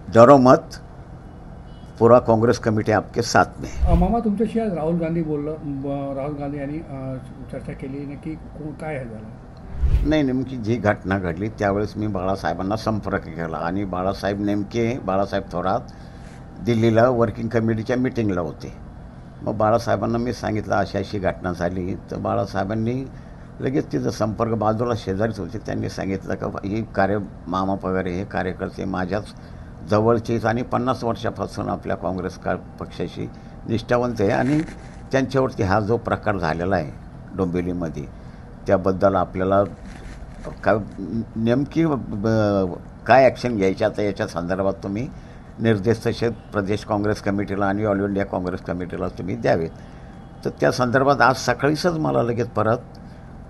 डरो मत, पूरा काँग्रेस कमिटी आपके साथ में है. मामा तुमच्याशी आज राहुल गांधी राहुल गांधी यांनी चर्चा केली नक्की काय झालं? नाही, नेमकी जी घटना घडली त्यावेळेस मी बाळासाहेबांना संपर्क केला आणि बाळासाहेब थोरात दिल्लीला वर्किंग कमिटीच्या मिटिंगला होते. मग बाळासाहेबांना मी सांगितलं अशी अशी घटना झाली, तर बाळासाहेबांनी लगेच तिचा संपर्क बाजूला शेजारीच होते, त्यांनी सांगितलं का ही मामा पगारे हे कार्यकर्ते माझ्याच जवळचेच आणि 50 वर्षापासून आपल्या काँग्रेस पक्षाशी निष्ठावंत आहे आणि त्यांच्यावरती हा जो प्रकार झालेला आहे डोंबिवलीमध्ये त्याबद्दल आपल्याला नेमकी काय ॲक्शन घ्यायची आता याच्या संदर्भात तुम्ही निर्देश तसे प्रदेश काँग्रेस कमिटीला आणि ऑल इंडिया काँग्रेस कमिटीला तुम्ही द्यावेत. तर त्या संदर्भात आज सकाळीच मला लगेच परत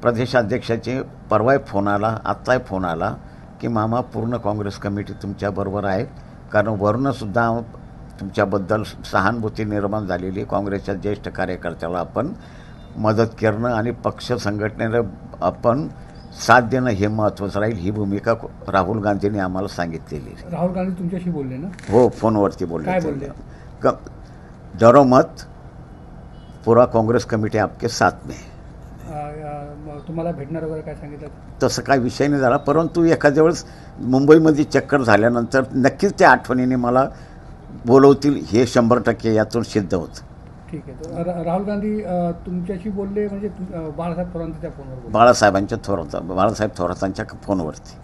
प्रदेशाध्यक्षाचे परवाही फोन आला, आत्ताही फोन आला की मामा पूर्ण काँग्रेस कमिटी तुमच्याबरोबर आहे, कारण वरूनसुद्धा तुमच्याबद्दल सहानुभूती निर्माण झालेली. काँग्रेसच्या ज्येष्ठ कार्यकर्त्याला आपण मदत करणं आणि पक्ष संघटनेला आपण साथ देणं हे महत्त्वाचं राहील, ही भूमिका राहुल गांधींनी आम्हाला सांगितलेली. राहुल गांधी तुमच्याशी बोलले ना? हो, फोनवरती बोलले. काय बोलले? डरो मत, पूरा काँग्रेस कमिटी आपके साथ में है. तुम्हाला भेटणार वगैरे काय सांगितलं? तसं काही विषय नाही झाला, परंतु एखाद्या वेळेस मुंबईमध्ये चक्कर झाल्यानंतर नक्कीच त्या आठवणीने मला बोलवतील हे 100% यातून सिद्ध होतं. ठीक आहे. तर राहुल गांधी तुमच्याशी बोलले म्हणजे बाळासाहेब थोरातांच्या फोनवर? बाळासाहेब थोरातांच्या फोनवरती.